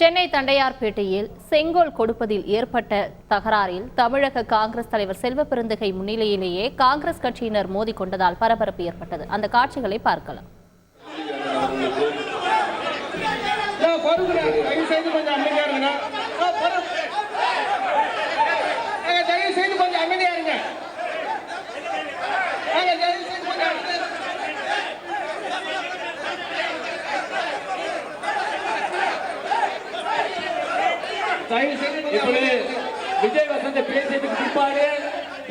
சென்னை தண்டையார்பேட்டையில் செங்கோல் கொடுப்பதில் ஏற்பட்ட தகராறில் தமிழக காங்கிரஸ் தலைவர் செல்வபெருந்தகை முன்னிலையிலேயே காங்கிரஸ் கட்சியினர் மோதிக்கொண்டதால் பரபரப்பு ஏற்பட்டது. அந்த காட்சிகளை பார்க்கலாம். இப்படி விஜய் வசந்த பேசியதுக்கு பிற்பாடு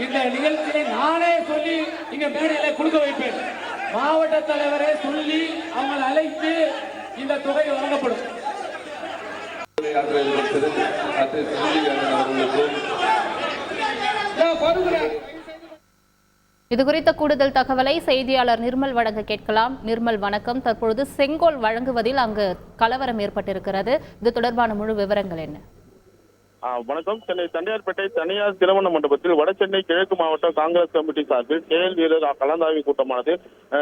இந்த நிகழ்ச்சியை நானே சொல்லி இங்க மேடையில கொடுக்க வைப்பேன். மாவட்ட தலைவரை சொல்லி அவங்களை அழைத்து இந்த தொகை வழங்கப்படும். இதுகுறித்த கூடுதல் தகவலை செய்தியாளர் நிர்மல் வழங்க கேட்கலாம். நிர்மல், வணக்கம். தற்பொழுது செங்கோல் வழங்குவதில் அங்கு கலவரம் ஏற்பட்டிருக்கிறது. இது தொடர்பான முழு விவரங்கள் என்ன? வணக்கம். சென்னை தண்டையார்பேட்டை தனியார் திருமண மண்டபத்தில் வடசென்னை கிழக்கு மாவட்ட காங்கிரஸ் கமிட்டி சார்பில் செயல் வீரர் கலந்தாய்வு கூட்டமானது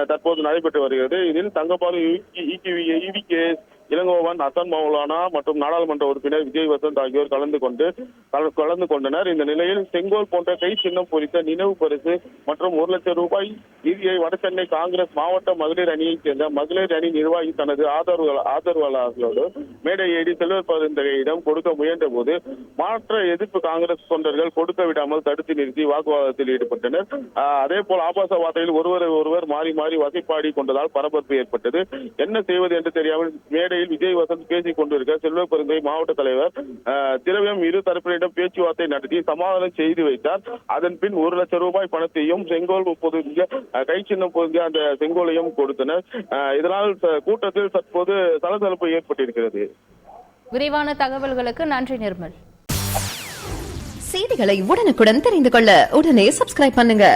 தற்போது நடைபெற்று வருகிறது. இதில் தங்கபாலு, EVKS இளங்கோவன், ஹசன் மௌலானா மற்றும் நாடாளுமன்ற உறுப்பினர் விஜய் வசந்த் ஆகியோர் கலந்து கொண்டனர். இந்த நிலையில் செங்கோல் போன்ற கை சின்னம் பொறித்த நினைவு பரிசு மற்றும் 1 லட்சம் ரூபாய் நிதியை வடசென்னை காங்கிரஸ் மாவட்ட மகளிர் அணியைச் சேர்ந்த மகளிர் அணி நிர்வாகி தனது ஆதரவாளர்களோடு மேடை ஏறி செல்வபெருந்தகையிடம் கொடுக்க முயன்ற போது மாற்ற எதிர்ப்பு காங்கிரஸ் தொண்டர்கள் கொடுக்க விடாமல் தடுத்து நிறுத்தி வாக்குவாதத்தில் ஈடுபட்டனர். அதே போல் ஆபாச வார்த்தையில் ஒருவர் மாறி மாறி வசைப்பாடி கொண்டதால் பரபரப்பு ஏற்பட்டது. என்ன செய்வது என்று தெரியாமல் மேடையில் விஜய் வசந்த் பேசிக் கொண்டிருக்க செல்வபெருந்தகை மாவட்ட தலைவர் திரவியம் இரு தரப்பினரிடம் பேச்சுவார்த்தை நடத்தி சமாதானம் செய்து வைத்தார். அதன் பின் 1 லட்சம் ரூபாய் பணத்தையும் செங்கோல் பொதுங்க கை சின்னம் பொதுங்க அந்த செங்கோலையும் கொடுத்தனர். இதனால் கூட்டத்தில் தற்போது சலசலப்பு ஏற்பட்டிருக்கிறது. விரிவான தகவல்களுக்கு நன்றி நிர்மல். செய்திகளை உடனுக்குடன் தெரிந்து கொள்ள உடனே சப்ஸ்கிரைப் பண்ணுங்க.